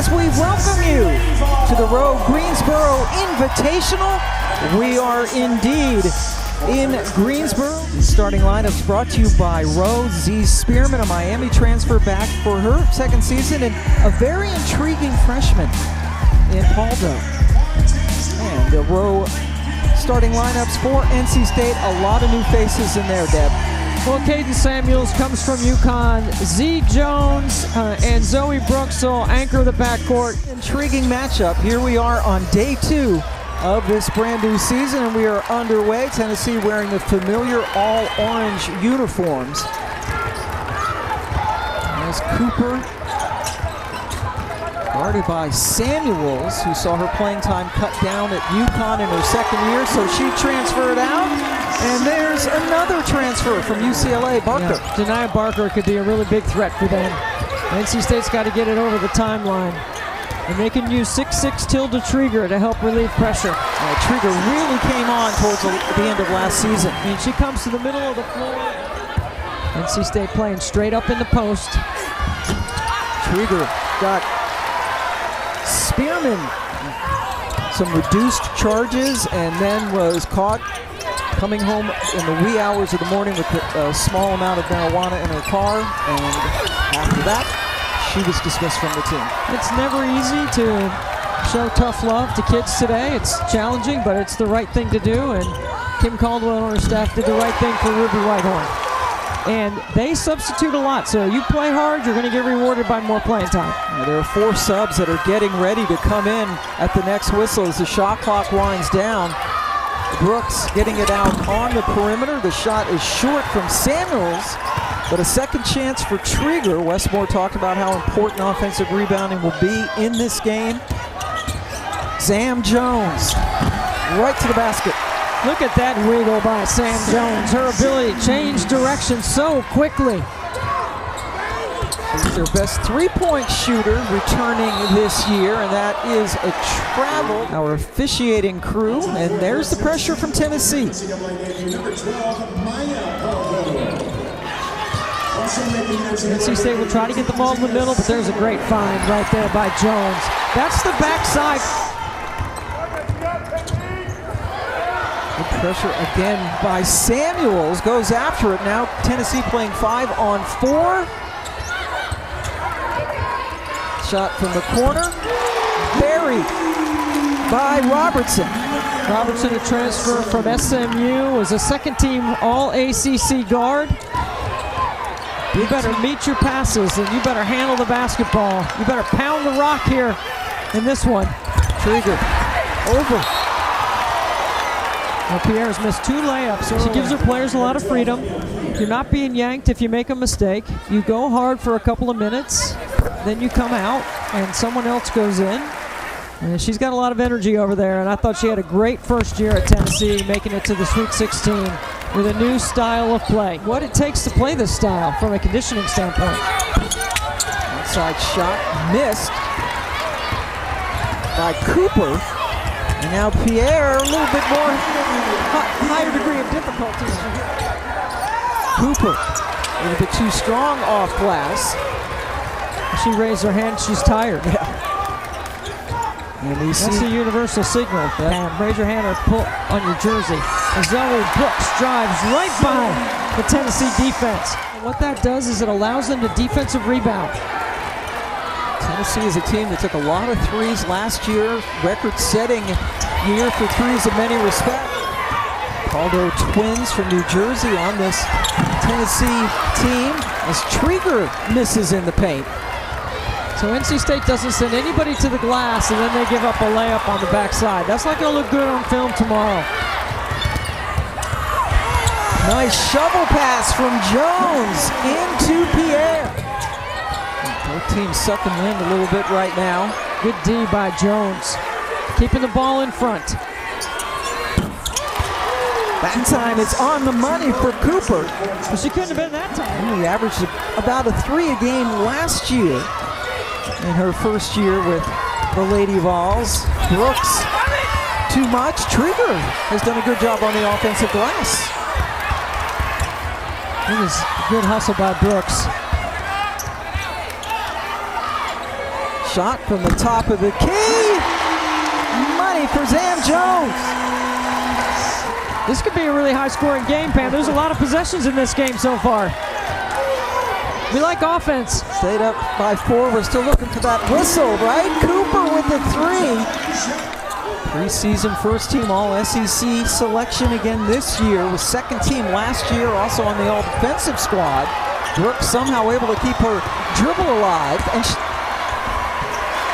as we welcome you to the Ro Greensboro Invitational. We are indeed in Greensboro. The starting lineups brought to you by Ro Spearman, a Miami transfer back for her second season, and a very intriguing freshman in Paldo. And the Ro starting lineups for NC State, a lot of new faces in there, Deb. Well, Caden Samuels comes from UConn. Z Jones and Zoe Brooks will anchor the backcourt. Intriguing matchup. Here we are on day 2 of this brand new season, and we are underway. Tennessee wearing the familiar all-orange uniforms. As Cooper, guarded by Samuels, who saw her playing time cut down at UConn in her second year, so she transferred out. And there's another transfer from UCLA, Barker. Yeah, Janiyah Barker could be a really big threat for them. NC State's got to get it over the timeline. And they can use 6'6" Tilda Trygger to help relieve pressure. Trygger really came on towards the end of last season. And she comes to the middle of the floor. NC State playing straight up in the post. Trygger got Spearman some reduced charges and then was caught coming home in the wee hours of the morning with a small amount of marijuana in her car, and after that, she was dismissed from the team. It's never easy to show tough love to kids today. It's challenging, but it's the right thing to do, and Kim Caldwell and her staff did the right thing for Ruby Whitehorn. And they substitute a lot, so you play hard, you're going to get rewarded by more playing time. There are 4 subs that are getting ready to come in at the next whistle as the shot clock winds down. Brooks getting it out on the perimeter. The shot is short from Samuels, but a second chance for Trygger. Westmore talked about how important offensive rebounding will be in this game. Zam Jones, right to the basket. Look at that wiggle by Sam Jones. Her ability to change direction so quickly. She's their best three-point shooter returning this year, and that is a travel. Our officiating crew, and there's the pressure from Tennessee. NC State will try to get the ball in the middle, but there's a great find right there by Jones. That's the backside. The pressure again by Samuels, goes after it. Now Tennessee playing 5-on-4. Shot from the corner, buried by Robertson. Robertson, a transfer from SMU, was a second-team All-ACC guard. You better meet your passes, and you better handle the basketball. You better pound the rock here in this one. Trygger over. Well, Pierre's missed 2 layups. She gives her players a lot of freedom. You're not being yanked if you make a mistake. You go hard for a couple of minutes, then you come out, and someone else goes in. And she's got a lot of energy over there, and I thought she had a great first year at Tennessee, making it to the Sweet 16 with a new style of play. What it takes to play this style from a conditioning standpoint. Outside shot missed by Cooper. And now Pierre, a little bit more higher degree of difficulty. Cooper, a little bit too strong off glass. She raised her hand, she's tired. Yeah. And we That's the universal signal. Pam, raise your hand or pull on your jersey. And Zoe Brooks drives right by the Tennessee defense. And what that does is it allows them to defensive rebound. Tennessee is a team that took a lot of threes last year, record-setting year for threes in many respects. Paldo twins from New Jersey on this Tennessee team as Trygger misses in the paint. So NC State doesn't send anybody to the glass, and then they give up a layup on the backside. That's not going to look good on film tomorrow. Nice shovel pass from Jones into Pierre. Both teams sucking wind a little bit right now. Good D by Jones, keeping the ball in front. That time it's on the money for Cooper. But she couldn't have been that time. He averaged about a 3 a game last year in her first year with the Lady Vols. Brooks, too much. Trygger has done a good job on the offensive glass. It was a good hustle by Brooks. Shot from the top of the key. Money for Zam Jones. This could be a really high-scoring game, Pam. There's a lot of possessions in this game so far. We like offense. Stayed up by 4. We're still looking for that whistle, right? Cooper with the 3. Preseason first-team All-SEC selection again this year. Was second team last year, also on the All-Defensive squad. Brooks somehow able to keep her dribble alive. And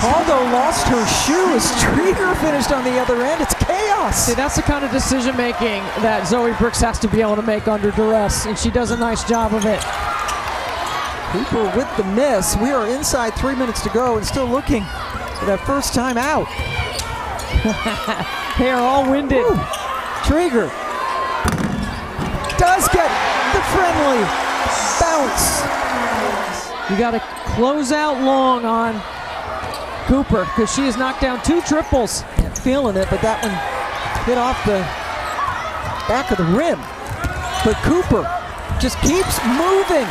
Aldo lost her shoe as Trygger finished on the other end. It's chaos. See, that's the kind of decision-making that Zoe Brooks has to be able to make under duress, and she does a nice job of it. Cooper with the miss. We are inside 3 minutes to go and still looking for that first time out. They are all winded. Woo. Trygger does get the friendly bounce. You got to close out long on Cooper because she has knocked down 2 triples. Feeling it, but that one hit off the back of the rim. But Cooper just keeps moving.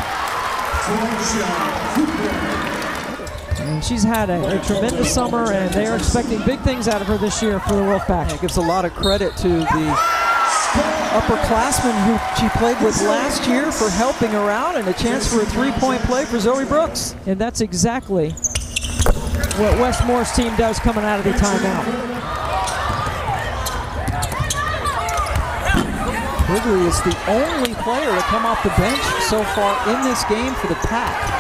And she's had a tremendous summer, and they are expecting big things out of her this year for the Wolfpack. It gives a lot of credit to the upperclassmen who she played with last year for helping her out, and a chance for a 3-point play for Zoe Brooks. And that's exactly what Westmore's team does coming out of the timeout. Quigley is the only player to come off the bench so far in this game for the Pack.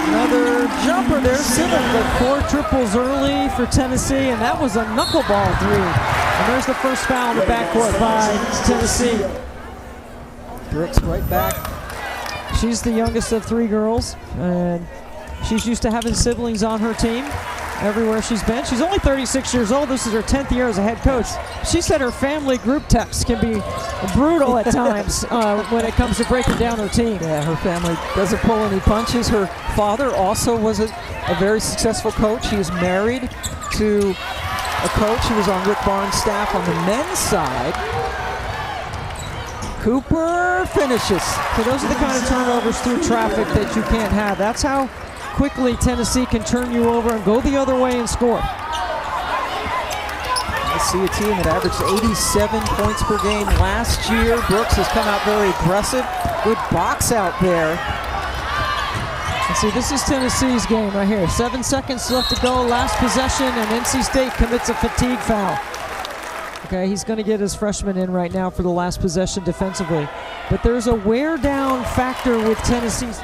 Another jumper there, Simmons. But 4 triples early for Tennessee, and that was a knuckleball 3. And there's the first foul in the backcourt by Tennessee. Brooks right back. She's the youngest of 3 girls, and she's used to having siblings on her team everywhere she's been. She's only 36 years old. This is her 10th year as a head coach. She said her family group text can be brutal at times when it comes to breaking down her team. Yeah, her family doesn't pull any punches. Her father also was a very successful coach. He is married to a coach who was on Rick Barnes' staff on the men's side. Cooper finishes. So those are the kind of turnovers through traffic that you can't have. That's how quickly Tennessee can turn you over and go the other way and score. I see a team that averaged 87 points per game last year. Brooks has come out very aggressive. Good box out there. And see, this is Tennessee's game right here. 7 seconds left to go, last possession, and NC State commits a fatigue foul. Okay, he's going to get his freshman in right now for the last possession defensively. But there's a wear down factor with Tennessee's.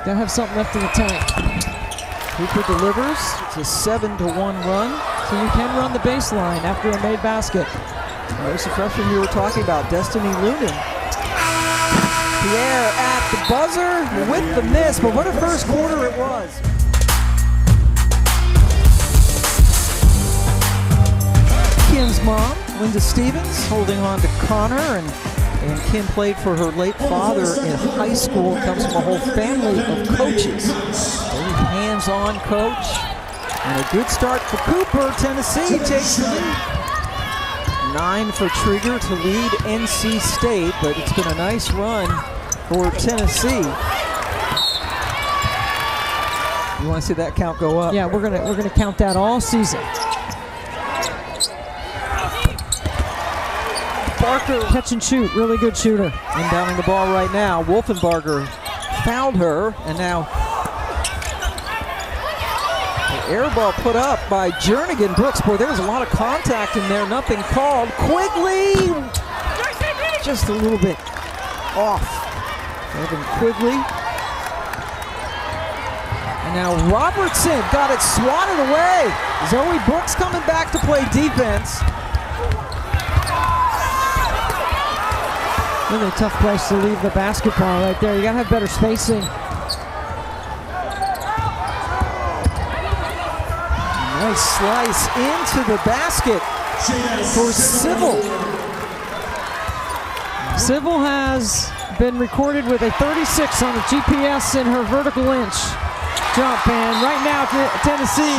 Gotta have something left in the tank. Cooper delivers. It's a 7-1 run. So you can run the baseline after a made basket. There's the freshman you were talking about, Destiny Lunan. Pierre at the buzzer with the miss, but what a first quarter it was. Kim's mom, Linda Stevens, holding on to Connor, and Kim played for her late father in high school. Comes from a whole family of coaches. Very hands-on coach. And a good start for Cooper. Tennessee takes the lead. 9 for Trygger to lead NC State, but it's been a nice run for Tennessee. You want to see that count go up? Yeah, we're gonna count that all season. Barker, catch and shoot, really good shooter. Inbounding the ball right now. Wolfenbarger fouled her, and now the air ball put up by Jernigan. Brooks, boy, there was a lot of contact in there, nothing called. Quigley, just a little bit off. Evan Quigley. And now Robertson got it swatted away. Zoe Brooks coming back to play defense. Really tough place to leave the basketball right there. You gotta have better spacing. Nice slice into the basket for Civil. Civil has been recorded with a 36 on the GPS in her vertical inch jump, and right now Tennessee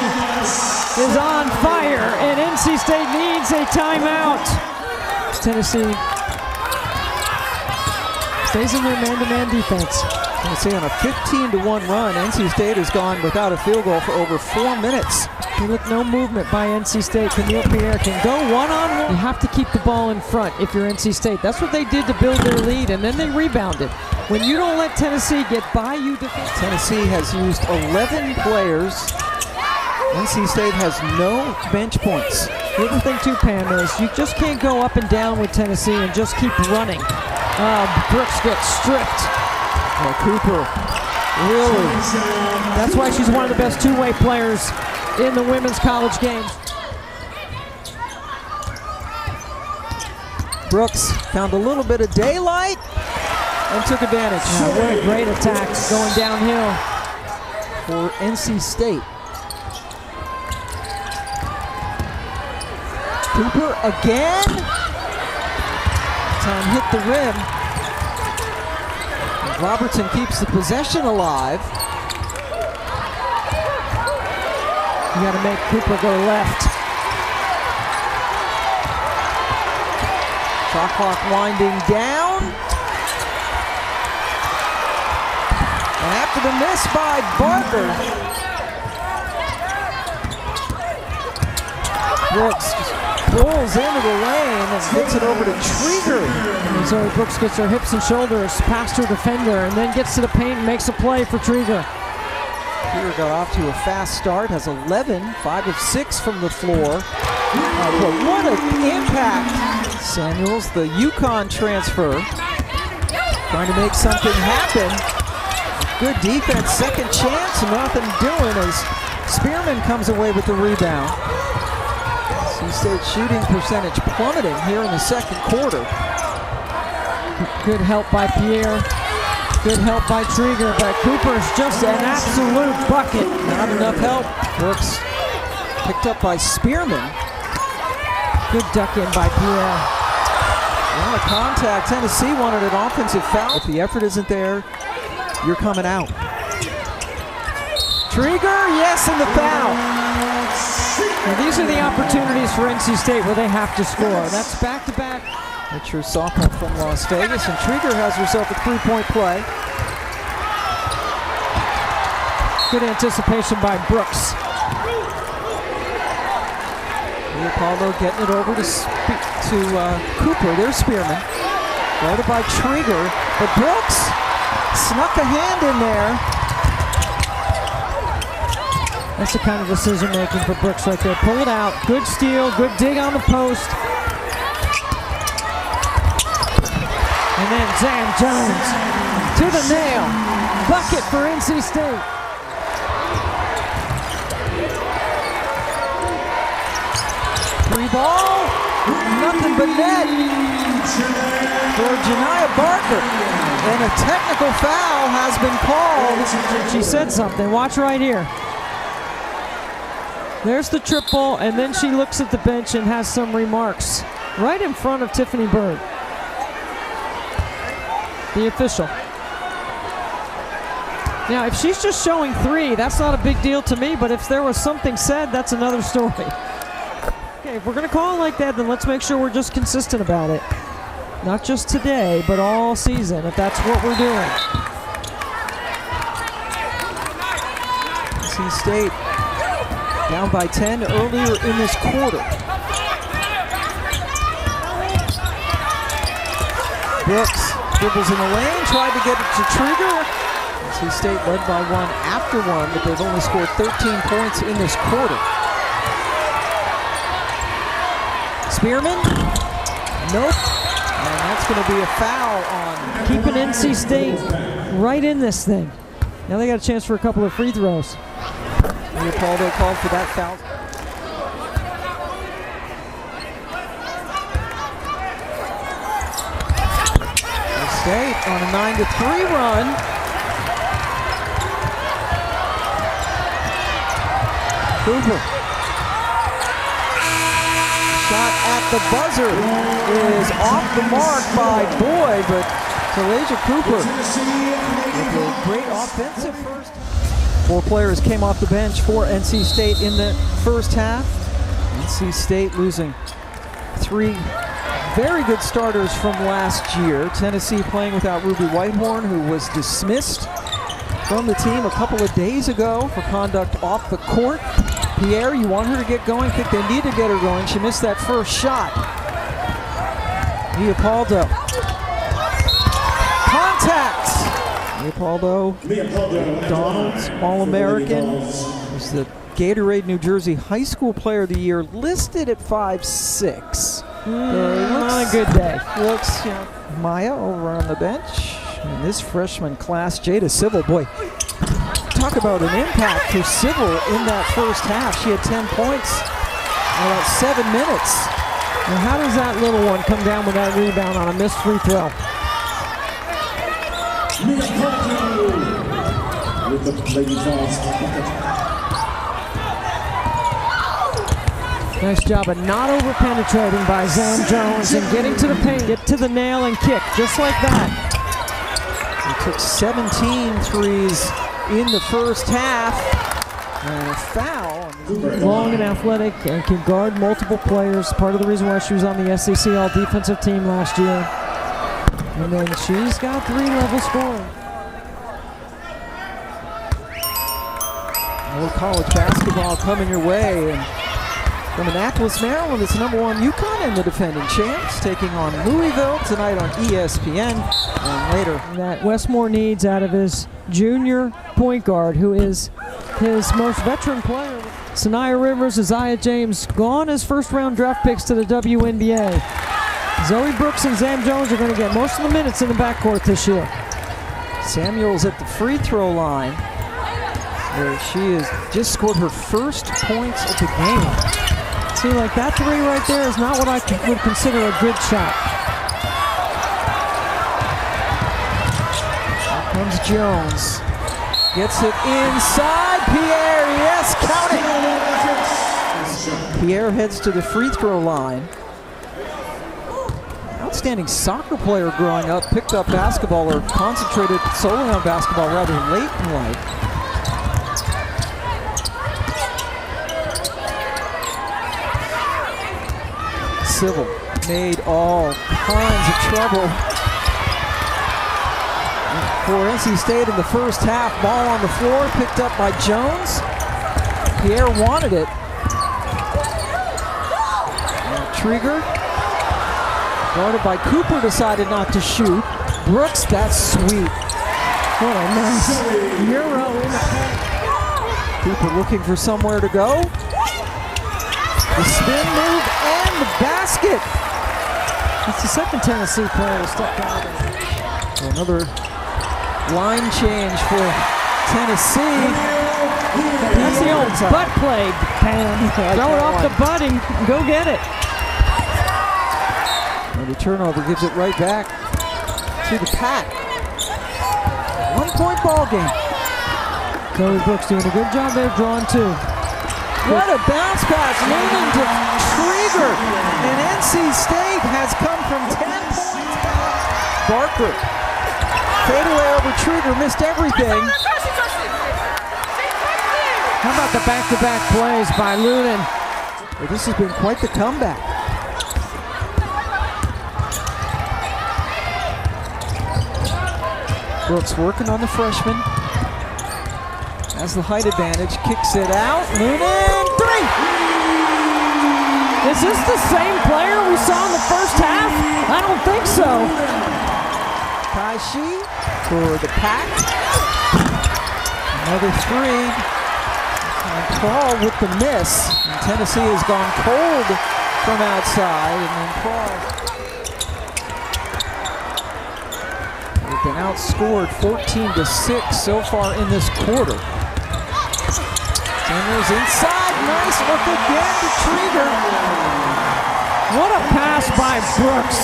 is on fire, and NC State needs a timeout. Tennessee stays in their man-to-man defense. Tennessee on a 15-1 run. NC State has gone without a field goal for over 4 minutes. You look, no movement by NC State. Khamil Pierre can go one-on-one. You have to keep the ball in front if you're NC State. That's what they did to build their lead, and then they rebounded. When you don't let Tennessee get by you defensively. Tennessee has used 11 players. NC State has no bench points. The other thing too, Pam, is you just can't go up and down with Tennessee and just keep running. Brooks gets stripped. Cooper, really? That's why she's one of the best two-way players in the women's college games. Brooks found a little bit of daylight and took advantage. What a great attack going downhill for NC State. Cooper again. Time hit the rim. And Robertson keeps the possession alive. You got to make Cooper go left. Shot clock winding down. And after the miss by Barker, Brooks pulls into the lane and gets it over to Trygger. And Zoe Brooks gets her hips and shoulders past her defender and then gets to the paint and makes a play for Trygger. Trygger got off to a fast start, has 11, 5 of 6 from the floor. But what an impact! Samuels, the UConn transfer, trying to make something happen. Good defense, second chance, nothing doing as Spearman comes away with the rebound. NC State shooting percentage plummeting here in the second quarter. Good help by Pierre. Good help by Trygger, but Cooper's just an absolute bucket. Not enough help. Brooks picked up by Spearman. Good duck in by Pierre. A lot of contact. Tennessee wanted an offensive foul. If the effort isn't there, you're coming out. Trygger, yes, and the foul. Now these are the opportunities for NC State where they have to score. That's back-to-back. That's your sophomore from Las Vegas, and Trygger has herself a three-point play. Good anticipation by Brooks. Leopoldo getting it over to Cooper. There's Spearman. Guarded by Trygger, but Brooks snuck a hand in there. That's the kind of decision making for Brooks right there. Pull it out. Good steal. Good dig on the post. And then Zamareya Jones to the nail. Bucket for NC State. Free ball. Nothing but net for Janiah Barker. And a technical foul has been called. She said something. Watch right here. There's the triple, and then she looks at the bench and has some remarks right in front of Tiffany Bird, the official. Now, if she's just showing 3, that's not a big deal to me, but if there was something said, that's another story. Okay, if we're going to call it like that, then let's make sure we're just consistent about it. Not just today, but all season, if that's what we're doing. NC State down by 10 earlier in this quarter. Brooks dribbles in the lane, tried to get it to Trygger. NC State led by 1 after 1, but they've only scored 13 points in this quarter. Spearman? Nope. And that's going to be a foul on. Keeping NC State right in this thing. Now they got a chance for a couple of free throws. Leopoldo called for that foul. State on a 9-3 run. Cooper. Shot at the buzzer is off the mark by Boyd, but Tilda Cooper with a great offensive first. 4 players came off the bench for NC State in the first half. NC State losing 3 very good starters from last year. Tennessee playing without Ruby Whitehorn, who was dismissed from the team a couple of days ago for conduct off the court. Pierre, you want her to get going? I think they need to get her going. She missed that first shot. Leopoldo. Contact! Leopoldo McDonald's All-American. He's the Gatorade New Jersey High School Player of the Year, listed at 5'6". Not a good day. Looks, you know, Maya over on the bench. And this freshman class, Jada Civil, boy, talk about an impact for Civil in that first half. She had 10 points in about 7 minutes. Now how does that little one come down with that rebound on a missed free throw? With the Lady Vols. Nice job of not over-penetrating by Zam Jones and getting to the paint, get to the nail and kick, just like that. He took 17 threes in the first half, and a foul. Long and athletic and can guard multiple players. Part of the reason why she was on the SEC All-Defensive team last year. And then she's got 3-level scoring. More college basketball coming your way. And from Annapolis, Maryland, it's #1 UConn and the defending champs, taking on Louisville tonight on ESPN. And later, that Westmore needs out of his junior point guard, who is his most veteran player. Sanaya Rivers, Isaiah James, gone as first-round draft picks to the WNBA. Zoe Brooks and Zam Jones are going to get most of the minutes in the backcourt this year. Samuels at the free throw line, where she has just scored her first points of the game. See, like that three right there is not what I would consider a good shot. Here comes Jones. Gets it inside. Pierre, yes, count it. Pierre heads to the free throw line. Outstanding soccer player growing up, picked up basketball or concentrated solely on basketball rather late in life. Civil made all kinds of trouble for NC State in the first half. Ball on the floor, picked up by Jones. Pierre wanted it. Trygger, guarded by Cooper, decided not to shoot. Brooks, that's sweet. What a nice Euro in the paint. Cooper looking for somewhere to go. The spin move and the basket. It's the second Tennessee player to step out. Another line change for Tennessee. That's the old butt play, Pam. Throw it off the butt and go get it. And the turnover gives it right back to the pack. 1-point ball game. Zoe Brooks doing a good job there, drawing two. What a bounce pass, moving to Trygger. And NC State has come from 10 points back. Barker. Fadeaway over Trygger, missed everything. How about the back-to-back plays by Lunan? Well, this has been quite the comeback. Brooks working on the freshman. Has the height advantage, kicks it out. Lunan, three! Is this the same player we saw in the first half? I don't think so. Kaishi for the pack. Another three. And Paul with the miss. And Tennessee has gone cold from outside. And then Paul. They've been outscored 14-6 so far in this quarter. Samuels inside. Nice look again to Trygger. What a pass by Brooks.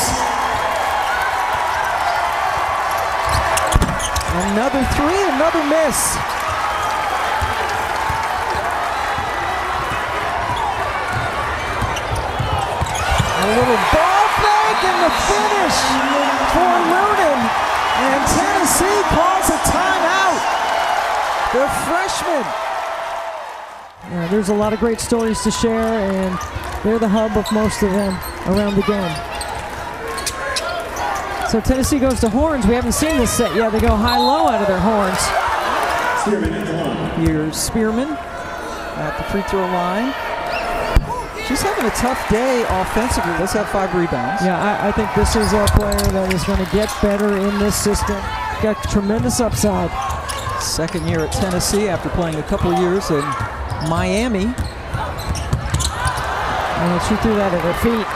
Another three, another miss. A little ball fake and the finish for Lunan. And Tennessee calls a timeout. The freshman. Yeah, there's a lot of great stories to share, and they're the hub of most of them around the game. So Tennessee goes to horns. We haven't seen this set yet. They go high-low out of their horns. Here's Spearman at the free throw line. She's having a tough day offensively. Let's have 5 rebounds. Yeah, I think this is a player that is going to get better in this system. Got tremendous upside. Second year at Tennessee after playing a couple of years in Miami. And she threw that at her feet.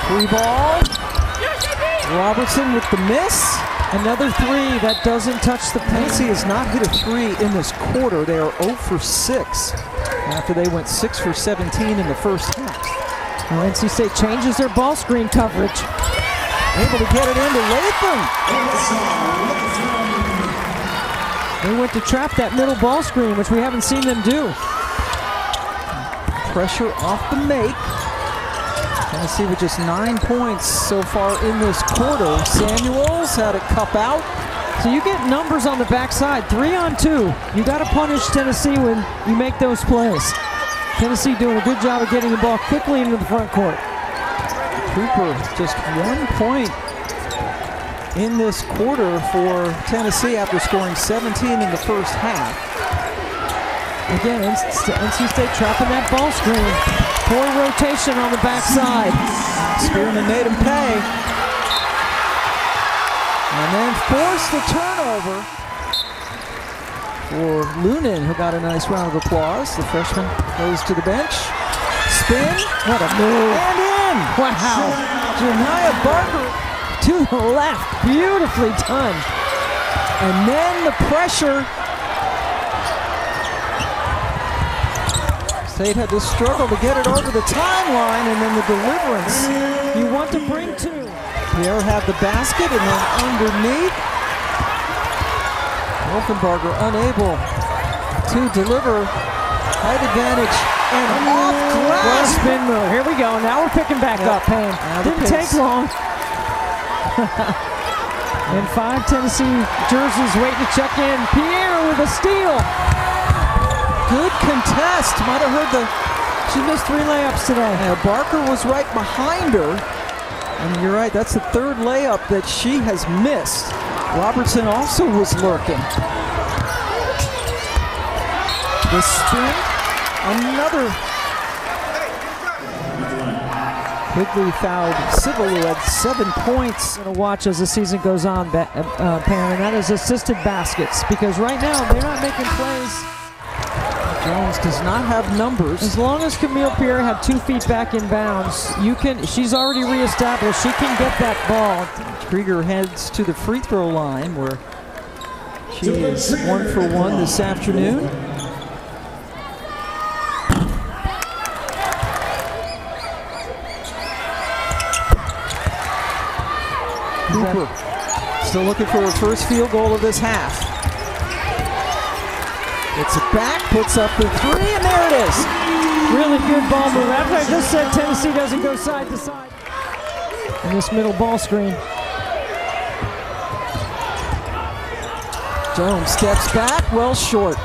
3 ball. Robertson with the miss. Another 3 that doesn't touch the paint. Tennessee has not hit a 3 in this quarter. They are 0 for 6 after they went 6 for 17 in the first half. Well, NC State changes their ball screen coverage. Able to get it into Latham. They went to trap that middle ball screen, which we haven't seen them do. Pressure off the make. Tennessee with just 9 points so far in this quarter. Samuels had a cup out. So you get numbers on the backside, 3 on 2. You got to punish Tennessee when you make those plays. Tennessee doing a good job of getting the ball quickly into the front court. Cooper just 1 point in this quarter for Tennessee after scoring 17 in the first half. Again, NC State trapping that ball screen. Poor rotation on the backside. Spearman made him pay. And then forced the turnover for Lunin, who got a nice round of applause. The freshman goes to the bench. Spin. What a move. And in. Wow. Zamareya Barker To the left. Beautifully done. And then the pressure. State had to struggle to get it over the timeline, and then the deliverance. You want to bring 2. Pierre had the basket, and then underneath. Wolfenbarger unable to deliver. Height advantage and off glass. Spin move. Here we go. Now we're picking back up. Payne. Didn't take long. And 5 Tennessee jerseys waiting to check in. Pierre with a steal. Good contest. Might have heard She missed 3 layups today. Barker was right behind her. And you're right, that's the 3rd layup that she has missed. Robertson also was lurking. The spin. Another. Quigley fouled Civil, who had 7 points. Going to watch as the season goes on, Pam, and that is assisted baskets. Because right now, they're not making plays. Jones does not have numbers. As long as Khamil Pierre had 2 feet back in bounds, she's already reestablished. She can get that ball. Trygger heads to the free throw line where she is 1 for 1 this afternoon. Cooper still looking for her first field goal of this half. Gets it back, puts up the 3, and there it is. Really good ball move. After I just said Tennessee doesn't go side to side. In this middle ball screen. Jones steps back, well short.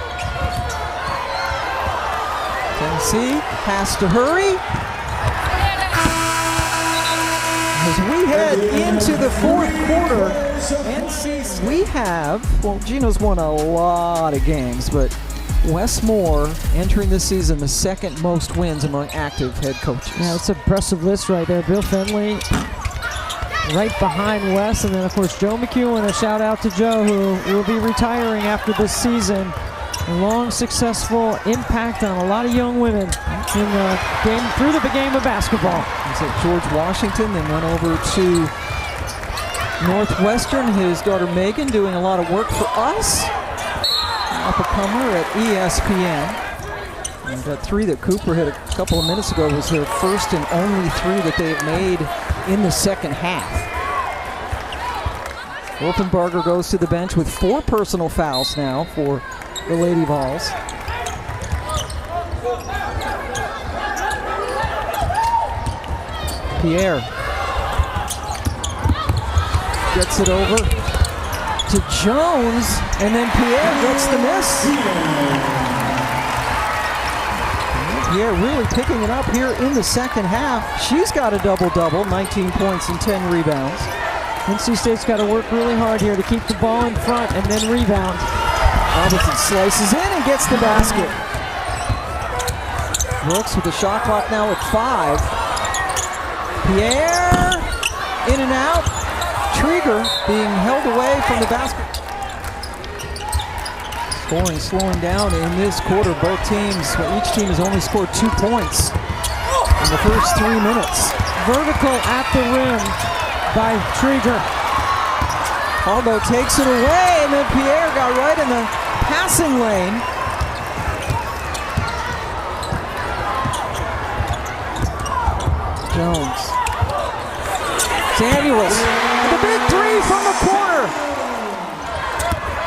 Tennessee has to hurry. As we head into the 4th quarter, Gino's won a lot of games, but Wes Moore entering this season the 2nd most wins among active head coaches. Yeah, it's an impressive list right there. Bill Finley right behind Wes, and then of course Joe McEwen. A shout out to Joe, who will be retiring after this season. A long, successful impact on a lot of young women in the game, through the game of basketball. He's at George Washington, then went over to Northwestern. His daughter Megan doing a lot of work for us. Up-and-comer at ESPN. And that 3 that Cooper hit a couple of minutes ago was their first and only 3 that they've made in the second half. Wolfenbarger goes to the bench with 4 personal fouls now for the Lady Vols. Pierre gets it over to Jones, and then Pierre gets the miss. Pierre really picking it up here in the second half. She's got a double-double, 19 points and 10 rebounds. NC State's got to work really hard here to keep the ball in front and then rebound. Robinson slices in and gets the basket. Brooks with the shot clock now at 5. Pierre, in and out. Trygger being held away from the basket. Scoring slowing down in this quarter. Both teams, each team has only scored 2 points in the first 3 minutes. Vertical at the rim by Trygger. Aldo takes it away, and then Pierre got right in the passing lane. Jones. Samuels, the big 3 from the corner.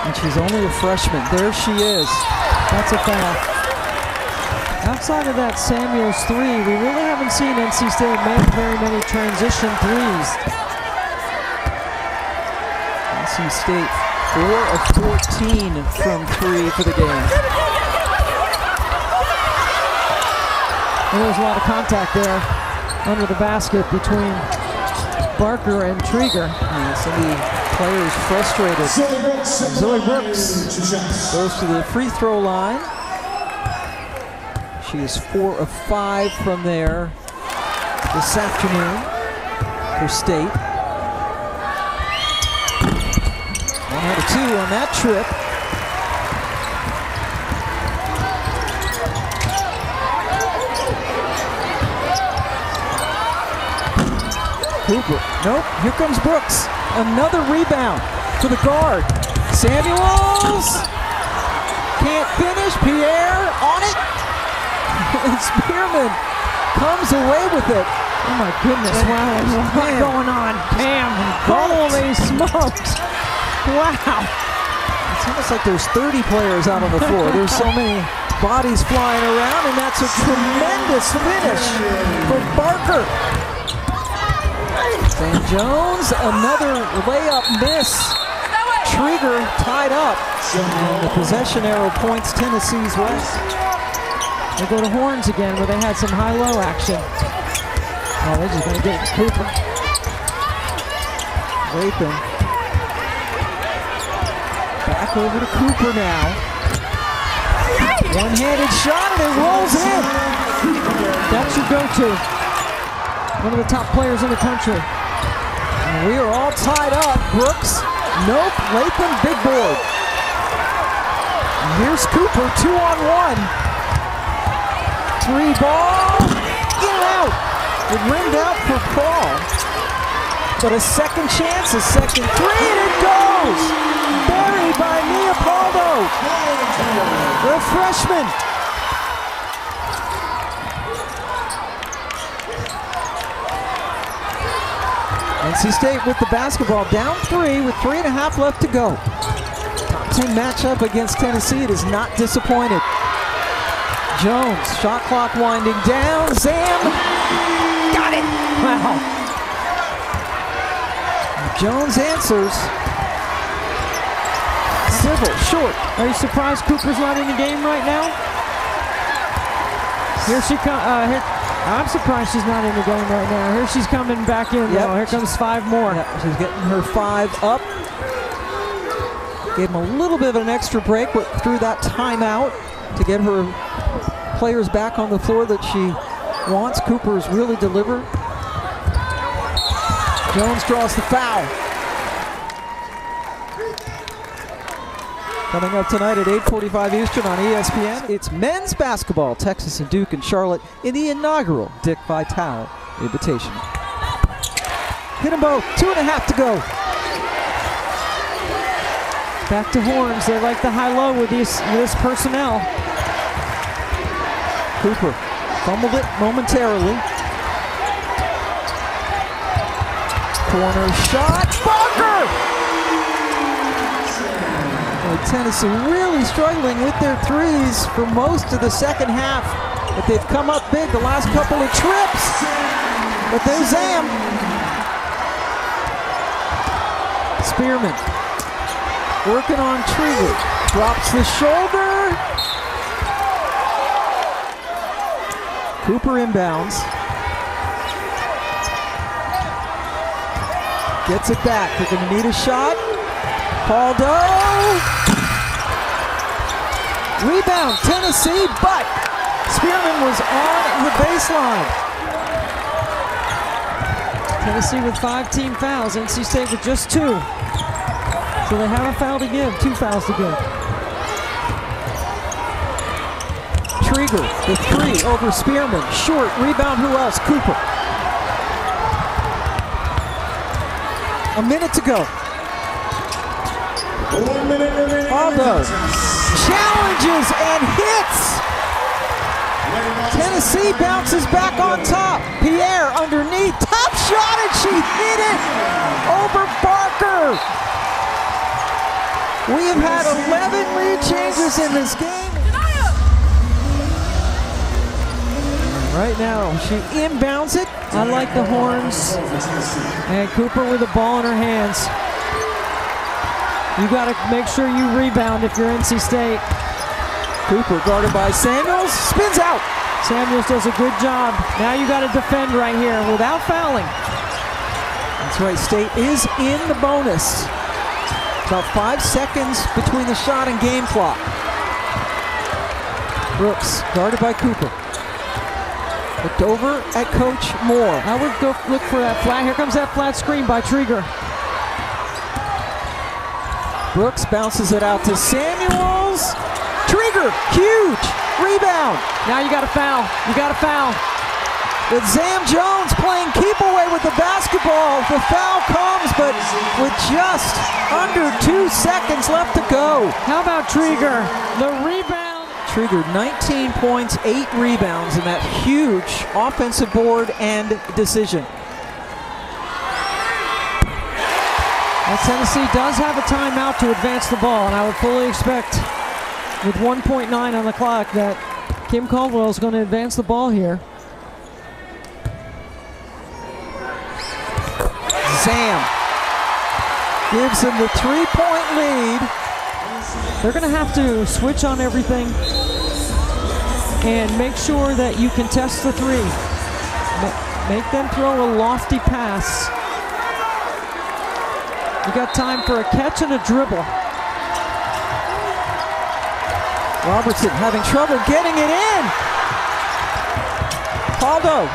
And she's only a freshman. There she is. That's a foul. Outside of that Samuels 3, we really haven't seen NC State make very many transition threes. NC State 4 of 14 from 3 for the game. Well, there's a lot of contact there under the basket between Barker and Trygger. And some of the players frustrated. Zoe Brooks goes to the free throw line. She is 4 of 5 from there this afternoon for State. 1 out of 2 on that trip. Cooper, nope, here comes Brooks. Another rebound for the guard. Samuels can't finish. Pierre on it. And Spearman comes away with it. Oh my goodness, wow, there's a lot going on. Damn, holy smokes. Wow. It's almost like there's 30 players out on the floor. There's so many bodies flying around, and that's a tremendous finish for Barker. St. Jones, another layup miss. Trygger tied up. And the possession arrow points Tennessee's way. They go to horns again where they had some high-low action. Oh, they're just going to get it to Cooper. Lathan. Back over to Cooper now. One-handed shot and it rolls in. That's your go-to. One of the top players in the country. And we are all tied up. Brooks, nope. Lathan, big board. And here's Cooper, 2-on-1. 3 ball, in and out. It rimmed out for Paul. But a second chance, a second 3, and it goes! Buried by Leopoldo. The freshman. NC State with the basketball, down 3 with 3.5 left to go. Top 10 matchup against Tennessee. It is not disappointed. Jones, shot clock winding down. Zam, got it! Wow. Jones answers. Civil, short. Are you surprised Cooper's not in the game right now? Here she comes. I'm surprised she's not in the game right now. Here she's coming back in. Yep. Here comes 5 more. Yep. She's getting her 5 up. Gave him a little bit of an extra break, but threw that timeout to get her players back on the floor that she wants. Cooper's really delivered. Jones draws the foul. Coming up tonight at 8:45 Eastern on ESPN, it's men's basketball, Texas and Duke and Charlotte in the inaugural Dick Vitale Invitational. Hit them both, 2.5 to go. Back to horns, they like the high-low with this personnel. Cooper fumbled it momentarily. Corner shot, Barker! Tennessee really struggling with their threes for most of the second half, but they've come up big the last couple of trips. But there's Zam. Spearman working on Trygger, drops the shoulder. Cooper inbounds. Gets it back. They're going to need a shot. Paldo. Rebound, Tennessee, but Spearman was on the baseline. Tennessee with 5 team fouls. NC State with just 2. So they have a foul to give, 2 fouls to give. Trygger, the 3 over Spearman. Short, rebound, who else? Cooper. A minute to go. 1 minute remaining. Aldo challenges and hits. Tennessee bounces back on top. Pierre underneath. Top shot, and she hit it over Barker. We have had 11 lead changes in this game. Right now, she inbounds it. I like the horns. And Cooper with the ball in her hands. You got to make sure you rebound if you're NC State. Cooper guarded by Samuels. Spins out. Samuels does a good job. Now you got to defend right here without fouling. That's right, State is in the bonus. About 5 seconds between the shot and game clock. Brooks guarded by Cooper. Looked over at Coach Moore. I would go look for that flat. Here comes that flat screen by Trygger. Brooks bounces it out to Samuels. Trygger, huge rebound. Now you got to foul. You got to foul. With Zam Jones playing keep away with the basketball. The foul comes, but with just under 2 seconds left to go. How about Trygger? The rebound. Trygger, 19 points, 8 rebounds in that huge offensive board and decision. Well, Tennessee does have a timeout to advance the ball, and I would fully expect with 1.9 on the clock that Kim Caldwell is going to advance the ball here. Zam gives them the 3-point lead. They're going to have to switch on everything and make sure that you can test the 3. Make them throw a lofty pass. You got time for a catch and a dribble. Robertson having trouble getting it in. Paldo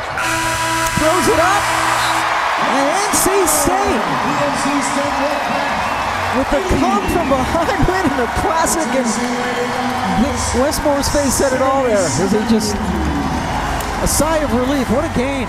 throws it up. And NC State with the come from behind win in a classic, and Westmore's face said it all there. Is it just a sigh of relief? What a game.